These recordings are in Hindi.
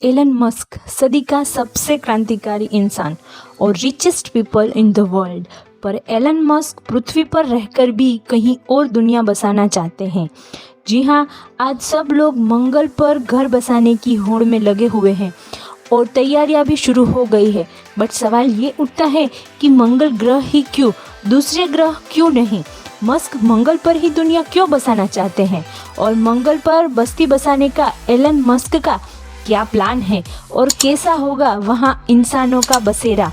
एलन मस्क सदी का सबसे क्रांतिकारी इंसान और richest people in the world. पर एलन मस्क पृथ्वी पर रहकर भी कहीं और दुनिया बसाना चाहते हैं। जी हाँ, आज सब लोग मंगल पर घर बसाने की होड़ में लगे हुए हैं और तैयारियां भी शुरू हो गई है। बट सवाल ये उठता है कि मंगल ग्रह ही क्यों, दूसरे ग्रह क्यों नहीं? मस्क मंगल पर ही दुनिया क्यों बसाना चाहते हैं और मंगल पर बस्ती बसाने का एलन मस्क का क्या प्लान है और कैसा होगा वहाँ इंसानों का बसेरा?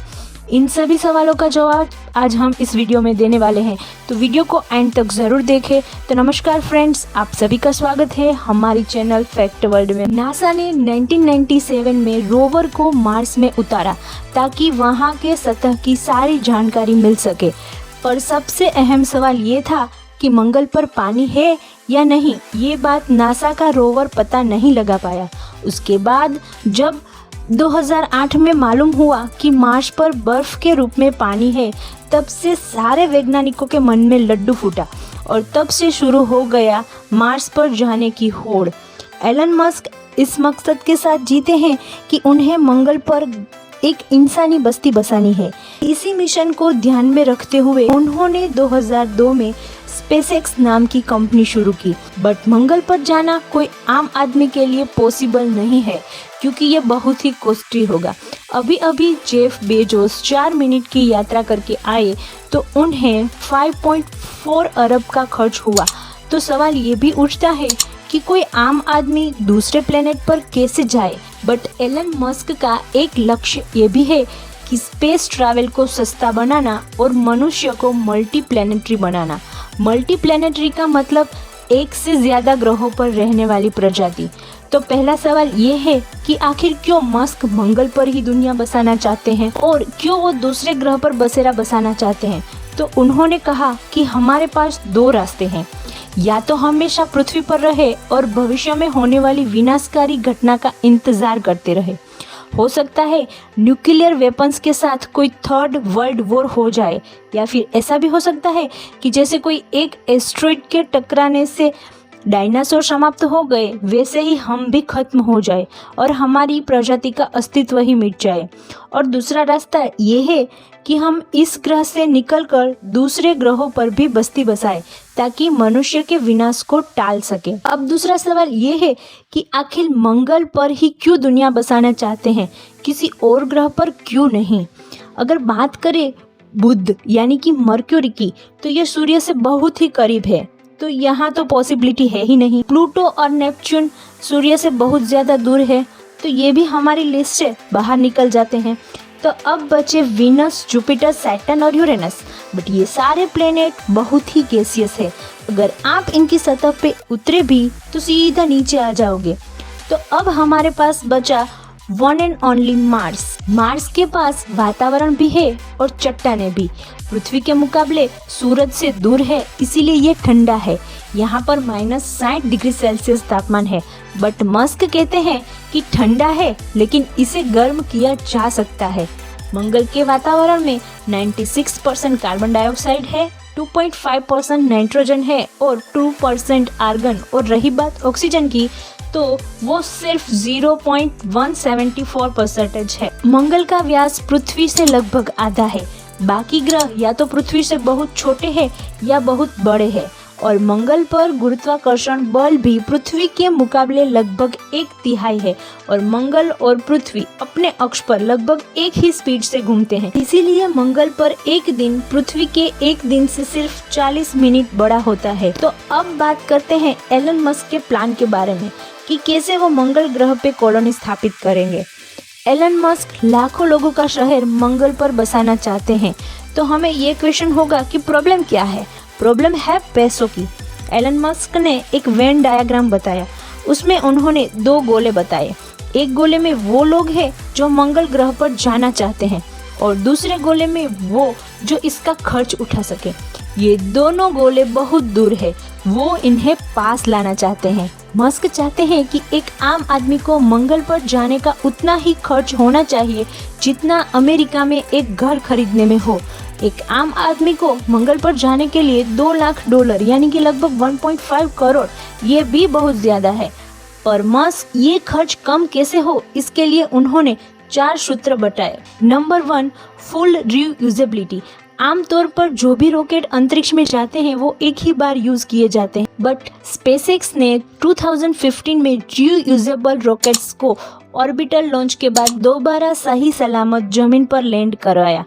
इन सभी सवालों का जवाब आज हम इस वीडियो में देने वाले हैं, तो वीडियो को एंड तक ज़रूर देखें। तो नमस्कार फ्रेंड्स, आप सभी का स्वागत है हमारी चैनल फैक्ट वर्ल्ड में। नासा ने 1997 में रोवर को मार्स में उतारा ताकि वहां के सतह की सारी जानकारी मिल सके। पर सबसे अहम सवाल ये था कि मंगल पर पानी है या नहीं, ये बात नासा का रोवर पता नहीं लगा पाया। उसके बाद जब 2008 में मालूम हुआ कि मार्स पर बर्फ के रूप में पानी है, तब से सारे वैज्ञानिकों के मन में लड्डू फूटा और तब से शुरू हो गया मार्स पर जाने की होड़। एलन मस्क इस मकसद के साथ जीते हैं कि उन्हें मंगल पर एक इंसानी बस्ती बसानी है। इसी मिशन को ध्यान में रखते हुए उन्होंने 2002 में स्पेसएक्स नाम की कंपनी शुरू की। बट मंगल पर जाना कोई आम आदमी के लिए पॉसिबल नहीं है, क्योंकि ये बहुत ही कॉस्टली होगा। अभी अभी जेफ बेजोस 4 मिनट की यात्रा करके आए तो उन्हें 5.4 अरब का खर्च हुआ। तो सवाल ये भी उठता है कि कोई आम आदमी दूसरे प्लेनेट पर कैसे जाए? बट एलन मस्क का एक लक्ष्य ये भी है कि स्पेस ट्रैवल को सस्ता बनाना और मनुष्य को मल्टी प्लेनेटरी बनाना। मल्टी प्लेनेटरी का मतलब एक से ज़्यादा ग्रहों पर रहने वाली प्रजाति। तो पहला सवाल ये है कि आखिर क्यों मस्क मंगल पर ही दुनिया बसाना चाहते हैं और क्यों वो दूसरे ग्रह पर बसेरा बसाना चाहते हैं? तो उन्होंने कहा कि हमारे पास 2 रास्ते हैं, या तो हमेशा पृथ्वी पर रहे और भविष्य में होने वाली विनाशकारी घटना का इंतजार करते रहे। हो सकता है न्यूक्लियर वेपन्स के साथ कोई 3rd वर्ल्ड वॉर हो जाए, या फिर ऐसा भी हो सकता है कि जैसे कोई एक एस्ट्रॉइड के टकराने से डायनासोर समाप्त हो गए, वैसे ही हम भी खत्म हो जाए और हमारी प्रजाति का अस्तित्व ही मिट जाए। और दूसरा रास्ता ये है कि हम इस ग्रह से निकलकर दूसरे ग्रहों पर भी बस्ती बसाए ताकि मनुष्य के विनाश को टाल सके। अब दूसरा सवाल ये है कि आखिर मंगल पर ही क्यों दुनिया बसाना चाहते हैं, किसी और ग्रह पर क्यों नहीं? अगर बात करें बुध यानी कि मर्क्यूरी की, तो यह सूर्य से बहुत ही करीब है, तो यहाँ तो पॉसिबिलिटी है ही नहीं। प्लूटो और नेपच्यून सूर्य से बहुत ज़्यादा दूर है, तो ये भी हमारी लिस्ट से बाहर निकल जाते हैं। तो अब बचे वीनस, जुपिटर, सैटर्न और यूरेनस। बट ये सारे प्लेनेट बहुत ही गैसियस है। अगर आप इनकी सतह पे उतरे भी तो सीधा नीचे आ जाओगे। तो अब हमारे पास बचा one and only Mars. Mars के पास वातावरण भी है और चट्टानें भी। पृथ्वी के मुकाबले सूरज से दूर है, इसीलिए ये ठंडा है। यहाँ पर -60 डिग्री सेल्सियस तापमान है। बट मस्क कहते हैं कि ठंडा है लेकिन इसे गर्म किया जा सकता है। मंगल के वातावरण में 96% कार्बन डाइऑक्साइड है, 2.5% नाइट्रोजन है और 2% आर्गन। और रही बात ऑक्सीजन की, तो वो सिर्फ 0.174% है। मंगल का व्यास पृथ्वी से लगभग आधा है। बाकी ग्रह या तो पृथ्वी से बहुत छोटे हैं या बहुत बड़े हैं। और मंगल पर गुरुत्वाकर्षण बल भी पृथ्वी के मुकाबले लगभग 1/3 है। और मंगल और पृथ्वी अपने अक्ष पर लगभग एक ही स्पीड से घूमते हैं। इसीलिए मंगल पर एक दिन पृथ्वी के एक दिन से सिर्फ 40 मिनट बड़ा होता है। तो अब बात करते हैं एलन मस्क के प्लान के बारे में कि कैसे वो मंगल ग्रह पे कॉलोनी स्थापित करेंगे। एलन मस्क लाखों लोगों का शहर मंगल पर बसाना चाहते हैं। तो हमें ये क्वेश्चन होगा कि प्रॉब्लम क्या है? प्रॉब्लम है पैसों की। एलन मस्क ने एक वेन डायग्राम बताया, उसमें उन्होंने 2 गोले बताए। एक गोले में वो लोग हैं जो मंगल ग्रह पर जाना चाहते हैं और दूसरे गोले में वो जो इसका खर्च उठा सके। ये दोनों गोले बहुत दूर है, वो इन्हें पास लाना चाहते हैं। मस्क चाहते हैं कि एक आम आदमी को मंगल पर जाने का उतना ही खर्च होना चाहिए जितना अमेरिका में एक घर खरीदने में हो। एक आम आदमी को मंगल पर जाने के लिए $2 लाख यानी कि लगभग 1.5 करोड़, ये भी बहुत ज़्यादा है। पर मस्क ये खर्च कम कैसे हो, इसके लिए उन्होंने 4 सूत्र बताए। Number 1, full reusability. आमतौर पर जो भी रॉकेट अंतरिक्ष में जाते हैं वो एक ही बार यूज किए जाते हैं, बट स्पेसएक्स ने 2015 में रीयूजेबल रॉकेट्स को ऑर्बिटल लॉन्च के बाद दोबारा सही सलामत जमीन पर लैंड कराया।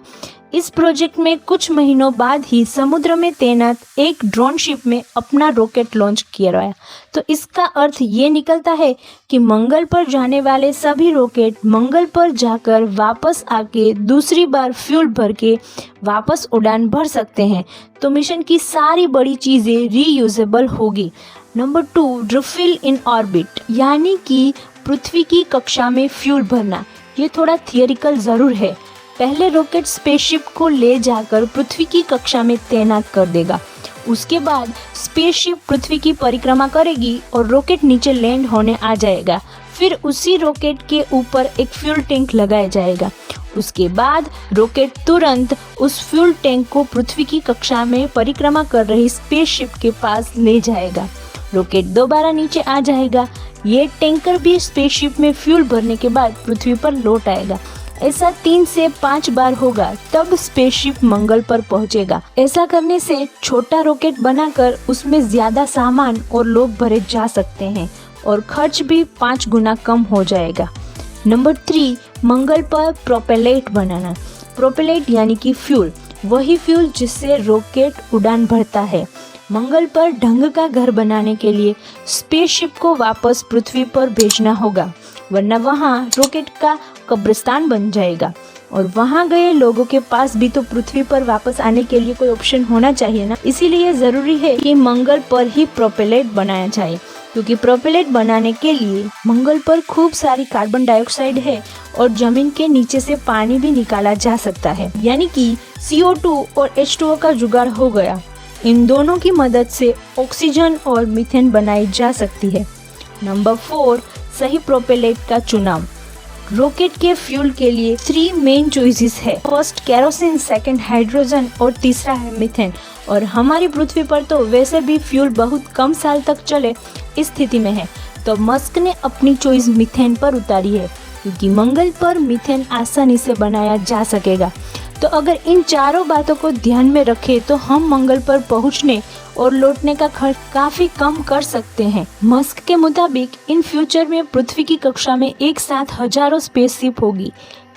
इस प्रोजेक्ट में कुछ महीनों बाद ही समुद्र में तैनात एक ड्रोन शिप में अपना रॉकेट लॉन्च किया गया। तो इसका अर्थ ये निकलता है कि मंगल पर जाने वाले सभी रॉकेट मंगल पर जाकर वापस आके दूसरी बार फ्यूल भर के वापस उड़ान भर सकते हैं। तो मिशन की सारी बड़ी चीज़ें रीयूजेबल होगी। नंबर 2, रिफिल इन ऑर्बिट, यानी कि पृथ्वी की कक्षा में फ्यूल भरना। ये थोड़ा थियोरिकल ज़रूर है। पहले रॉकेट स्पेसशिप को ले जाकर पृथ्वी की कक्षा में तैनात कर देगा। उसके बाद स्पेसशिप पृथ्वी की परिक्रमा करेगी और रॉकेट नीचे लैंड होने आ जाएगा। फिर उसी रॉकेट के ऊपर एक फ्यूल टैंक लगाया जाएगा। उसके बाद रॉकेट तुरंत उस फ्यूल टैंक को पृथ्वी की कक्षा में परिक्रमा कर रही स्पेसशिप के पास ले जाएगा। रॉकेट दोबारा नीचे आ जाएगा। ये टैंकर भी स्पेसशिप में फ्यूल भरने के बाद पृथ्वी पर लौट आएगा। ऐसा 3 से 5 बार होगा, तब स्पेसशिप मंगल पर पहुंचेगा। ऐसा करने से छोटा रॉकेट बनाकर उसमें ज्यादा सामान और लोग भरे जा सकते हैं और खर्च भी 5 गुना कम हो जाएगा। नंबर 3, मंगल पर प्रोपेलेट बनाना। प्रोपेलेट यानी कि फ्यूल, वही फ्यूल जिससे रॉकेट उड़ान भरता है। मंगल पर ढंग का घर बनाने के लिए स्पेसशिप को वापस पृथ्वी पर भेजना होगा, वरना वहाँ रॉकेट का कब्रिस्तान बन जाएगा और वहाँ गए लोगों के पास भी तो पृथ्वी पर वापस आने के लिए कोई ऑप्शन होना चाहिए ना। इसीलिए ज़रूरी है कि मंगल पर ही प्रोपेलेट बनाया जाए, क्योंकि प्रोपेलेट बनाने के लिए मंगल पर खूब सारी कार्बन डाइऑक्साइड है और जमीन के नीचे से पानी भी निकाला जा सकता है, यानी कि CO2 और H2O का जुगाड़ हो गया। इन दोनों की मदद से ऑक्सीजन और मीथेन बनाई जा सकती है। नंबर 4, सही प्रोपेलेट का चुनाव। रॉकेट के फ्यूल के लिए 3 मेन चॉइसेस है। फर्स्ट केरोसिन, सेकंड हाइड्रोजन और तीसरा है मीथेन। और हमारी पृथ्वी पर तो वैसे भी फ्यूल बहुत कम साल तक चले इस स्थिति में है, तो मस्क ने अपनी चॉइस मीथेन पर उतारी है, क्योंकि मंगल पर मीथेन आसानी से बनाया जा सकेगा। तो अगर इन चारों बातों को ध्यान में रखें तो हम मंगल पर पहुंचने और लौटने का खर्च काफी कम कर सकते हैं। मस्क के मुताबिक इन फ्यूचर में पृथ्वी की कक्षा में एक साथ हजारों स्पेसशिप होगी।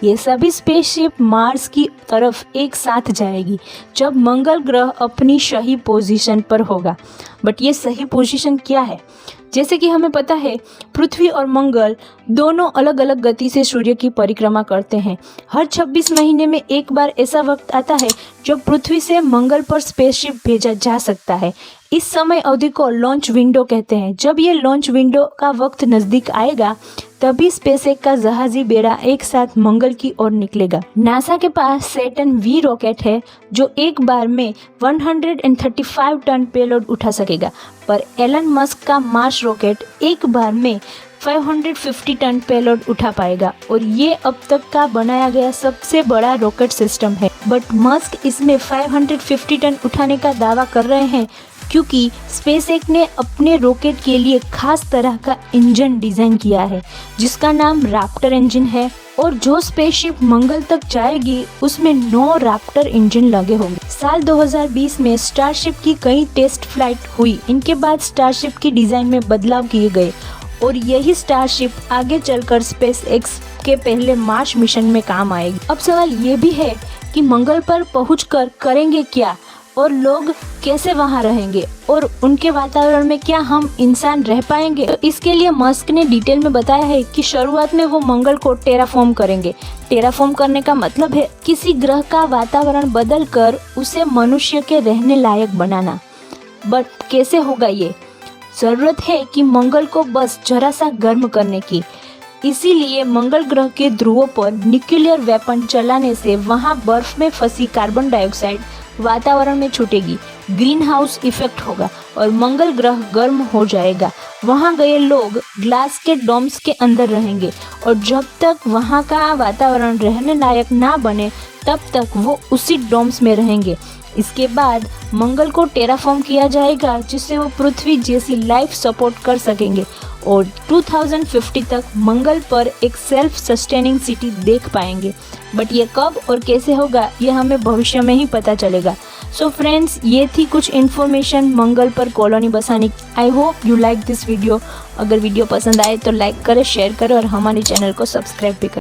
ये सभी स्पेसशिप मार्स की तरफ एक साथ जाएगी जब मंगल ग्रह अपनी सही पोजीशन पर होगा। बट ये सही पोजीशन क्या है? जैसे कि हमें पता है, पृथ्वी और मंगल दोनों अलग अलग गति से सूर्य की परिक्रमा करते हैं। हर 26 महीने में एक बार ऐसा वक्त आता है जब पृथ्वी से मंगल पर स्पेसशिप भेजा जा सकता है। इस समय अवधि को लॉन्च विंडो कहते हैं। जब ये लॉन्च विंडो का वक्त नज़दीक आएगा तभी स्पेसएक्स का जहाजी बेड़ा एक साथ मंगल की ओर निकलेगा। नासा के पास सैटर्न V रॉकेट है जो एक बार में 135 टन पेलोड उठा सकेगा, पर एलन मस्क का मार्स रॉकेट एक बार में 550 टन पेलोड उठा पाएगा और ये अब तक का बनाया गया सबसे बड़ा रॉकेट सिस्टम है। बट मस्क इसमें 550 टन उठाने का दावा कर रहे हैं क्योंकि स्पेसएक्स ने अपने रॉकेट के लिए खास तरह का इंजन डिजाइन किया है जिसका नाम रैप्टर इंजन है, और जो स्पेसशिप मंगल तक जाएगी उसमें 9 रैप्टर इंजन लगे होंगे। साल 2020 में स्टारशिप की कई टेस्ट फ्लाइट हुई। इनके बाद स्टारशिप की डिजाइन में बदलाव किए गए और यही स्टारशिप आगे चलकर स्पेसएक्स के पहले मार्स मिशन में काम आएगी। अब सवाल ये भी है कि मंगल पर पहुंचकर करेंगे क्या और लोग कैसे वहां रहेंगे और उनके वातावरण में क्या हम इंसान रह पाएंगे। तो इसके लिए मस्क ने डिटेल में बताया है कि शुरुआत में वो मंगल को टेराफॉर्म करेंगे। टेराफॉर्म करने का मतलब है किसी ग्रह का वातावरण बदल कर उसे मनुष्य के रहने लायक बनाना। बट कैसे होगा ये? जरूरत है कि मंगल को बस जरा सा गर्म करने की। इसीलिए मंगल ग्रह के ध्रुवों पर न्यूक्लियर वेपन चलाने से वहां बर्फ में फंसी कार्बन डाइऑक्साइड वातावरण में छूटेगी, ग्रीन हाउस इफेक्ट होगा और मंगल ग्रह गर्म हो जाएगा। वहां गए लोग ग्लास के डोम्स के अंदर रहेंगे और जब तक वहां का वातावरण रहने लायक ना बने तब तक वो उसी डोम्स में रहेंगे। इसके बाद मंगल को टेराफॉर्म किया जाएगा जिससे वो पृथ्वी जैसी लाइफ सपोर्ट कर सकेंगे और 2050 तक मंगल पर एक सेल्फ सस्टेनिंग सिटी देख पाएंगे। बट ये कब और कैसे होगा ये हमें भविष्य में ही पता चलेगा। सो फ्रेंड्स, ये थी कुछ इन्फॉर्मेशन मंगल पर कॉलोनी बसाने की। I hope you like this video. अगर वीडियो पसंद आए तो लाइक करें, शेयर करें और हमारे चैनल को सब्सक्राइब भी करें।